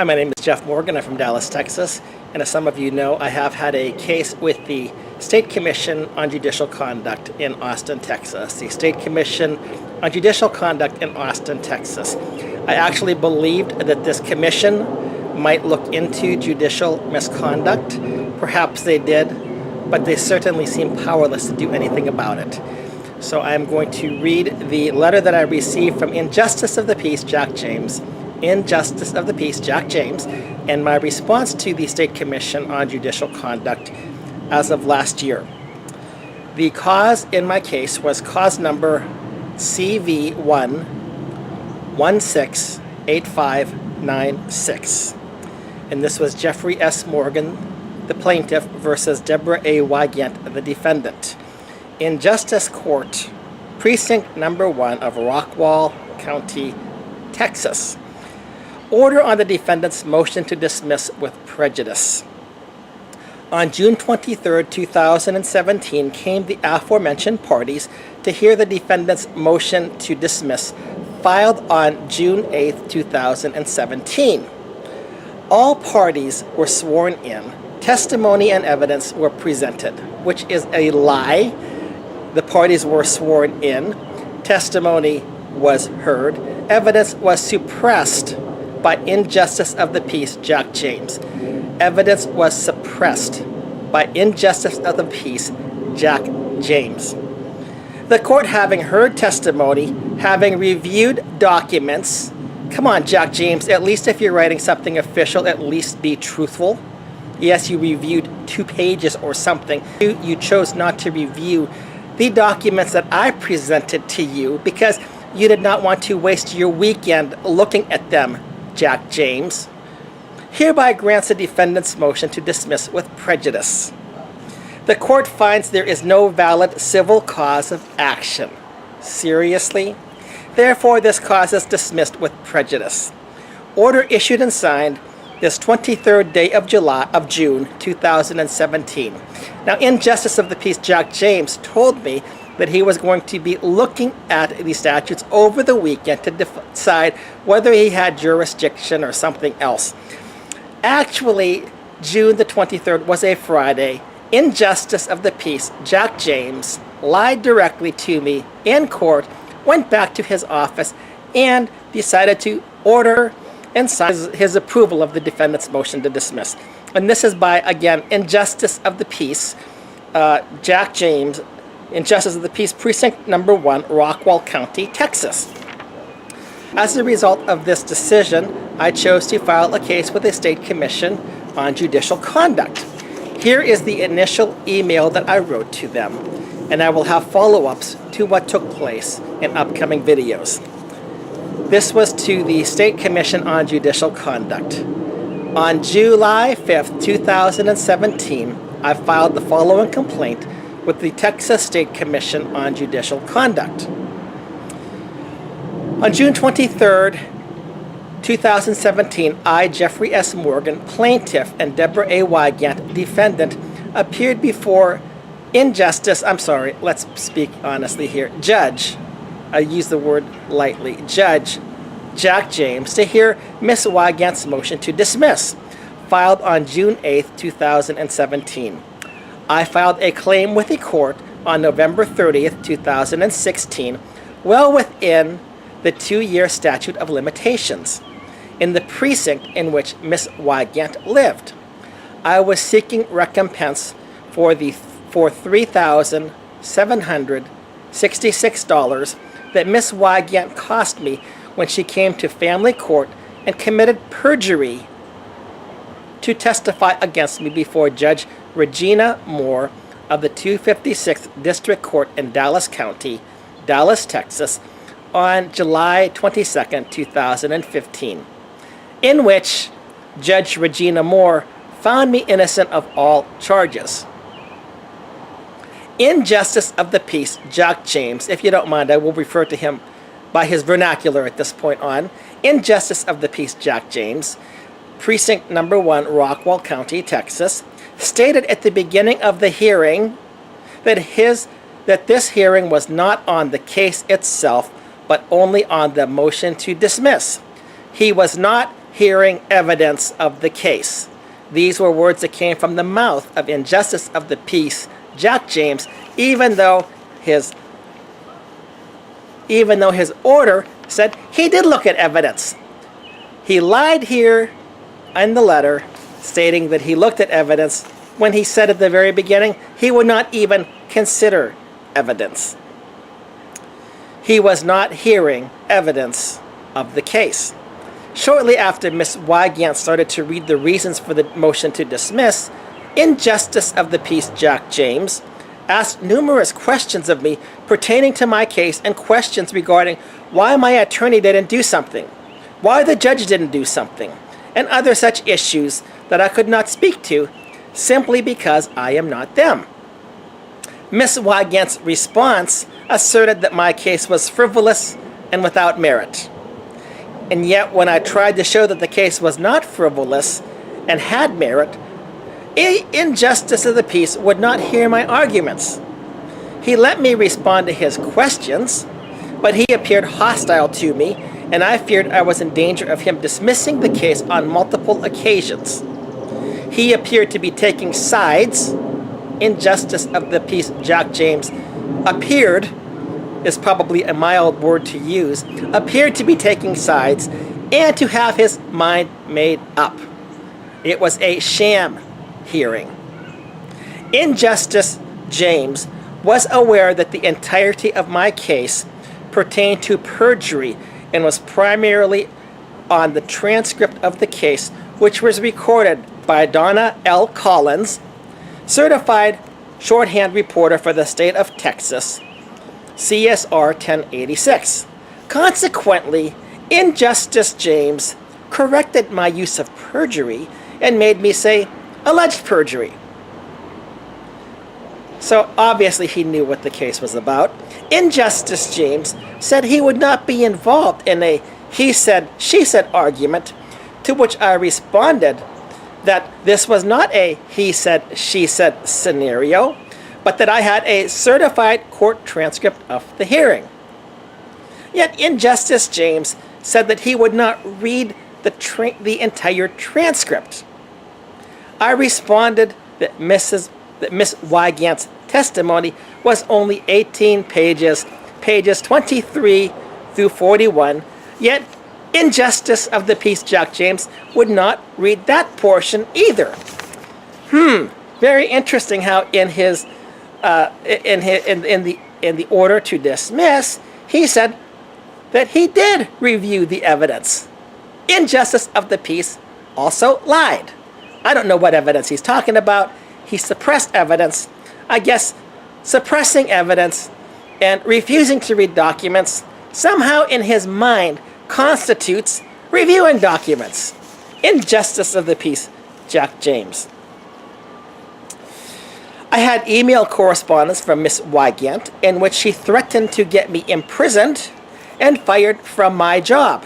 Hi, my name is Jeff Morgan. I'm from Dallas, Texas. And as some of you know, I have had a case with the State Commission on Judicial Conduct in Austin, Texas. The State Commission on Judicial Conduct in Austin, Texas. I actually believed that this commission might look into judicial misconduct. Perhaps they did, but they certainly seem powerless to do anything about it. So I am going to read the letter that I received from Injustice of the Peace, Jack James. Injustice of the Peace, Jack James, and my response to the State Commission on Judicial Conduct as of last year. The cause in my case was cause number CV1168596. And this was Jeffrey S. Morgan, the plaintiff, versus Deborah A. Wygant, the defendant. In Justice Court, Precinct Number 1 of Rockwall County, Texas. Order on the defendant's motion to dismiss with prejudice. On June 23, 2017, came the aforementioned parties to hear the defendant's motion to dismiss, filed on June 8, 2017. All parties were sworn in. Testimony and evidence were presented, which is a lie. The parties were sworn in. Testimony was heard. Evidence was suppressed by Injustice of the Peace, Jack James. Evidence was suppressed by Injustice of the Peace, Jack James. The court, having heard testimony, having reviewed documents, come on, Jack James, at least if you're writing something official, at least be truthful. Yes, you reviewed 2 pages or something. You chose not to review the documents that I presented to you because you did not want to waste your weekend looking at them, Jack James. Hereby grants the defendant's motion to dismiss with prejudice. The court finds there is no valid civil cause of action. Seriously? Therefore, this cause is dismissed with prejudice. Order issued and signed this 23rd day of June 2017. Now, Injustice of the Peace, Jack James, told me that he was going to be looking at the statutes over the weekend to decide whether he had jurisdiction or something else. Actually, June the 23rd was a Friday. Injustice of the Peace, Jack James, lied directly to me in court, went back to his office, and decided to order and sign his approval of the defendant's motion to dismiss. And this is by, again, Injustice of the Peace, Jack James, Injustice of the Peace, Precinct Number 1, Rockwall County, Texas. As a result of this decision, I chose to file a case with the State Commission on Judicial Conduct. Here is the initial email that I wrote to them, and I will have follow-ups to what took place in upcoming videos. This was to the State Commission on Judicial Conduct. On July 5th, 2017, I filed the following complaint with the Texas State Commission on Judicial Conduct. On June 23rd, 2017, I, Jeffrey S. Morgan, plaintiff, and Deborah A. Wygant, defendant, appeared before let's speak honestly here, Judge, I use the word lightly, Judge Jack James, to hear Ms. Wygant's motion to dismiss, filed on June 8th, 2017. I filed a claim with the court on November 30th, 2016, well within the 2-year statute of limitations, in the precinct in which Ms. Wygant lived. I was seeking recompense for $3,766 that Ms. Wygant cost me when she came to family court and committed perjury to testify against me before Judge Regina Moore of the 256th District Court in Dallas County, Dallas, Texas, on July 22nd, 2015, in which Judge Regina Moore found me innocent of all charges. Injustice of the Peace, Jack James, if you don't mind, I will refer to him by his vernacular at this point on. Injustice of the Peace, Jack James, Precinct Number 1, Rockwall County, Texas, stated at the beginning of the hearing that this hearing was not on the case itself, but only on the motion to dismiss. He was not hearing evidence of the case. These were words that came from the mouth of Justice of the Peace Jack James, even though his order said he did look at evidence. He lied here in the letter, stating that he looked at evidence when he said at the very beginning he would not even consider evidence. He was not hearing evidence of the case. Shortly after Ms. Wygant started to read the reasons for the motion to dismiss, Justice of the Peace Jack James asked numerous questions of me pertaining to my case and questions regarding why my attorney didn't do something, why the judge didn't do something, and other such issues that I could not speak to simply because I am not them. Ms. Wygant's response asserted that my case was frivolous and without merit. And yet, when I tried to show that the case was not frivolous and had merit, Justice of the Peace would not hear my arguments. He let me respond to his questions, but he appeared hostile to me, and I feared I was in danger of him dismissing the case on multiple occasions. He appeared to be taking sides. Justice of the Peace Jack James appeared is probably a mild word to use, appeared to be taking sides and to have his mind made up. It was a sham hearing. Justice James was aware that the entirety of my case pertained to perjury and was primarily on the transcript of the case, which was recorded by Donna L. Collins, certified shorthand reporter for the state of Texas, CSR 1086. Consequently, Justice James corrected my use of perjury and made me say alleged perjury. So obviously he knew what the case was about. Justice James said he would not be involved in a he said, she said argument, to which I responded that this was not a he said, she said scenario, but that I had a certified court transcript of the hearing. Yet Justice James said that he would not read the entire transcript. I responded that Miss Wygant's testimony was only 18 pages 23 through 41, yet Justice of the Peace Jack James would not read that portion either. Very interesting how in the order to dismiss, he said that he did review the evidence. Justice of the Peace also lied. I don't know what evidence he's talking about. He suppressed evidence. I guess suppressing evidence and refusing to read documents somehow in his mind constitutes reviewing documents. Justice of the Peace Jack James. I had email correspondence from Miss Wygant in which she threatened to get me imprisoned and fired from my job,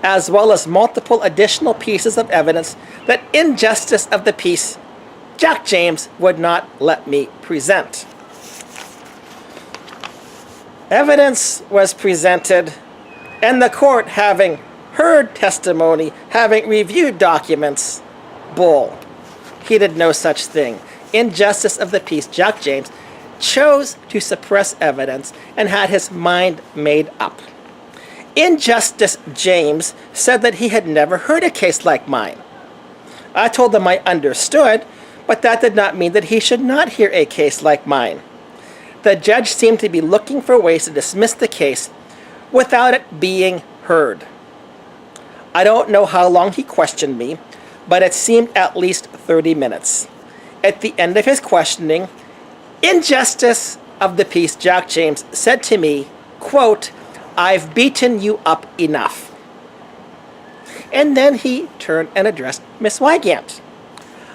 as well as multiple additional pieces of evidence that Justice of the Peace Jack James would not let me present. Evidence was presented, and the court, having heard testimony, having reviewed documents, bull. He did no such thing. Justice of the Peace Jack James chose to suppress evidence and had his mind made up. Justice James said that he had never heard a case like mine. I told him I understood, but that did not mean that he should not hear a case like mine. The judge seemed to be looking for ways to dismiss the case without it being heard. I don't know how long he questioned me, but it seemed at least 30 minutes. At the end of his questioning, Justice of the Peace Jack James said to me, quote, "I've beaten you up enough." And then he turned and addressed Miss Wygant.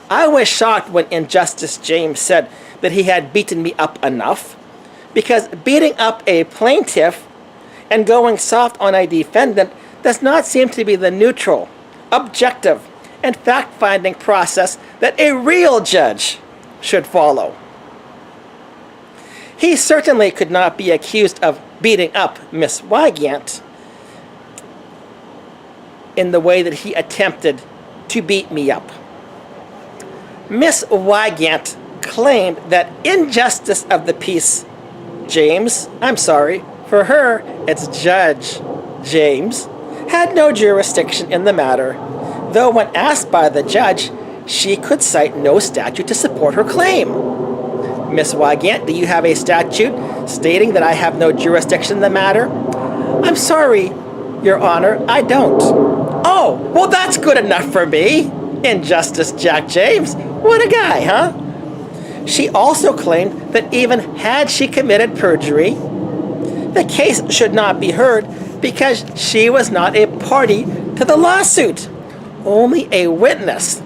I was shocked when Justice James said that he had beaten me up enough, because beating up a plaintiff and going soft on a defendant does not seem to be the neutral, objective, and fact-finding process that a real judge should follow. He certainly could not be accused of beating up Miss Wygant. in the way that he attempted to beat me up. Miss Wygant claimed that in justice of the peace, James, I'm sorry, for her, it's Judge James, had no jurisdiction in the matter, though when asked by the judge, she could cite no statute to support her claim. Miss Wygant, do you have a statute stating that I have no jurisdiction in the matter? I'm sorry, Your Honor, I don't. Oh, well that's good enough for me. Injustice Jack James. What a guy, huh? She also claimed that even had she committed perjury, the case should not be heard because she was not a party to the lawsuit, only a witness.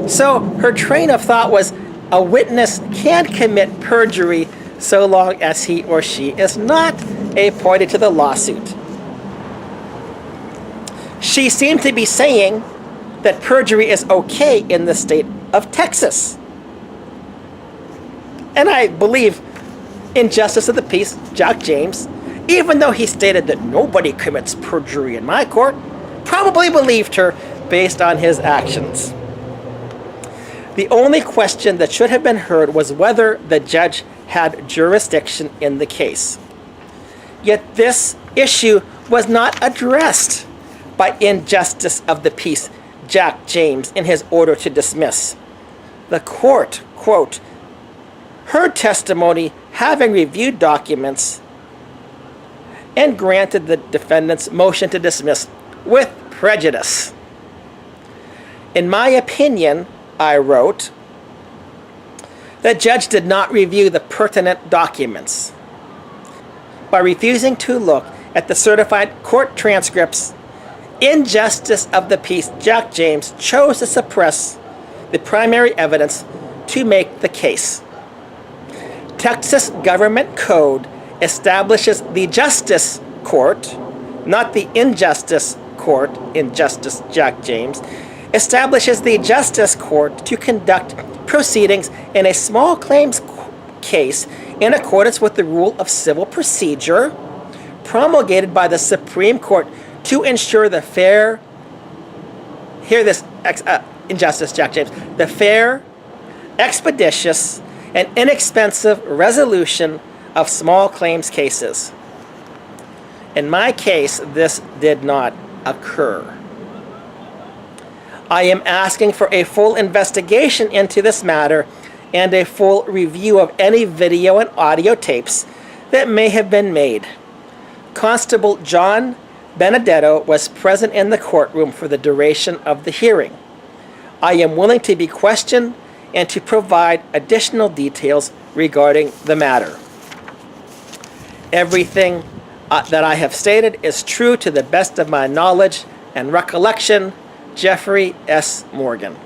So her train of thought was a witness can't commit perjury so long as he or she is not a party to the lawsuit. She seemed to be saying that perjury is okay in the state of Texas. And I believe in justice of the peace, Jack James, even though he stated that nobody commits perjury in my court, probably believed her based on his actions. The only question that should have been heard was whether the judge had jurisdiction in the case. Yet this issue was not addressed by injustice of the peace, Jack James, in his order to dismiss. The court, quote, heard testimony having reviewed documents and granted the defendant's motion to dismiss with prejudice. In my opinion, I wrote, the judge did not review the pertinent documents. By refusing to look at the certified court transcripts, in justice of the peace, Jack James chose to suppress the primary evidence to make the case. Texas Government Code establishes the justice court, not the injustice court, Injustice Jack James, establishes the justice court to conduct proceedings in a small claims case in accordance with the rule of civil procedure promulgated by the Supreme Court to ensure the fair, hear this, Injustice Jack James, the fair, expeditious, and inexpensive resolution of small claims cases. In my case, this did not occur. I am asking for a full investigation into this matter and a full review of any video and audio tapes that may have been made. Constable John Benedetto was present in the courtroom for the duration of the hearing. I am willing to be questioned and to provide additional details regarding the matter. Everything that I have stated is true to the best of my knowledge and recollection. Jeffrey S. Morgan.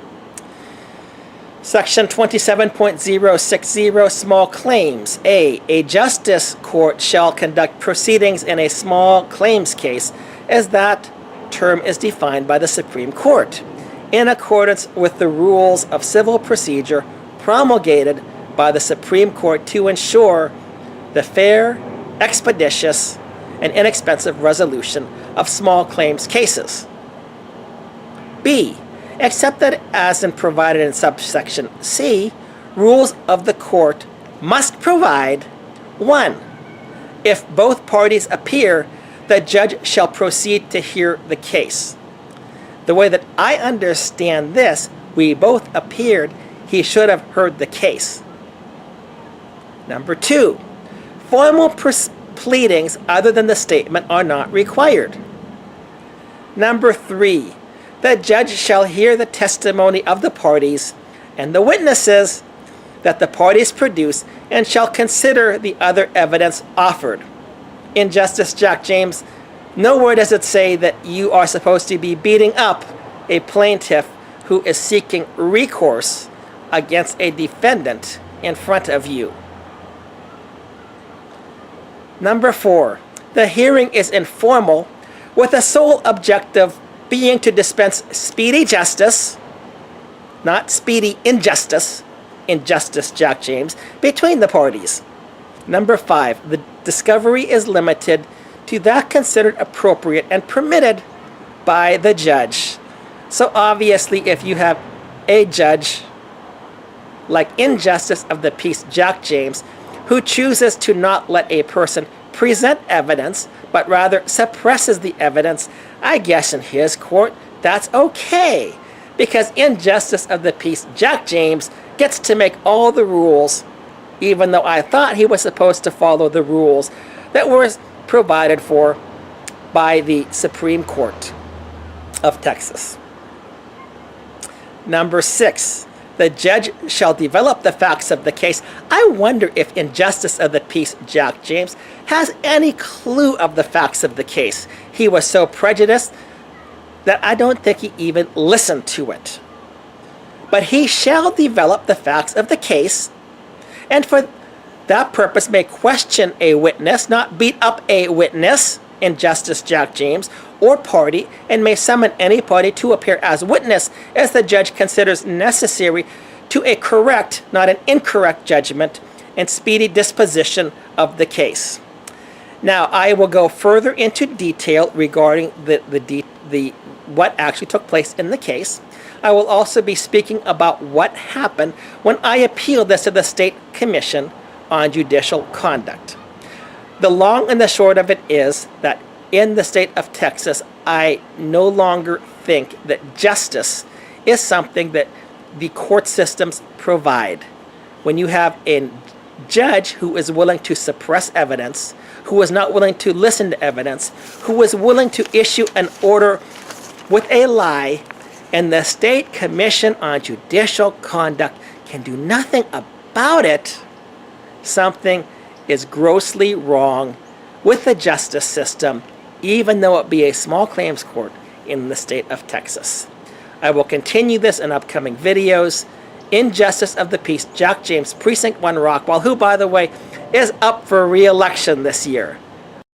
Section 27.060, small claims. A justice court shall conduct proceedings in a small claims case as that term is defined by the Supreme Court, in accordance with the rules of civil procedure promulgated by the Supreme Court to ensure the fair, expeditious, and inexpensive resolution of small claims cases. B. Except that as in provided in subsection C, rules of the court must provide 1. If both parties appear, the judge shall proceed to hear the case. The way that I understand this, we both appeared, he should have heard the case. Number 2. Formal pleadings other than the statement are not required. Number 3. The judge shall hear the testimony of the parties and the witnesses that the parties produce and shall consider the other evidence offered. In Justice Jack James, nowhere does it say that you are supposed to be beating up a plaintiff who is seeking recourse against a defendant in front of you. Number 4, the hearing is informal with the sole objective being to dispense speedy justice, not speedy injustice, Injustice Jack James, between the parties. Number 5, the discovery is limited to that considered appropriate and permitted by the judge. So obviously, if you have a judge like in Justice of the Peace Jack James, who chooses to not let a person present evidence, but rather suppresses the evidence, I guess in his court, that's okay. Because in Justice of the Peace, Jack James gets to make all the rules, even though I thought he was supposed to follow the rules that were provided for by the Supreme Court of Texas. Number 6, the judge shall develop the facts of the case. I wonder if in Justice of the Peace, Jack James has any clue of the facts of the case. He was so prejudiced that I don't think he even listened to it. But he shall develop the facts of the case, and for that purpose may question a witness, not beat up a witness in Justice Jack James, or party, and may summon any party to appear as witness as the judge considers necessary to a correct, not an incorrect judgment and speedy disposition of the case. Now, I will go further into detail regarding what actually took place in the case. I will also be speaking about what happened when I appealed this to the State Commission on Judicial Conduct. The long and the short of it is that in the state of Texas, I no longer think that justice is something that the court systems provide. When you have a judge who is willing to suppress evidence, who is not willing to listen to evidence, who is willing to issue an order with a lie, and the State Commission on Judicial Conduct can do nothing about it, something is grossly wrong with the justice system, even though it be a small claims court in the state of Texas. I will continue this in upcoming videos. In Justice of the Peace, Jack James, Precinct 1 Rockwall, who, by the way, is up for re-election this year.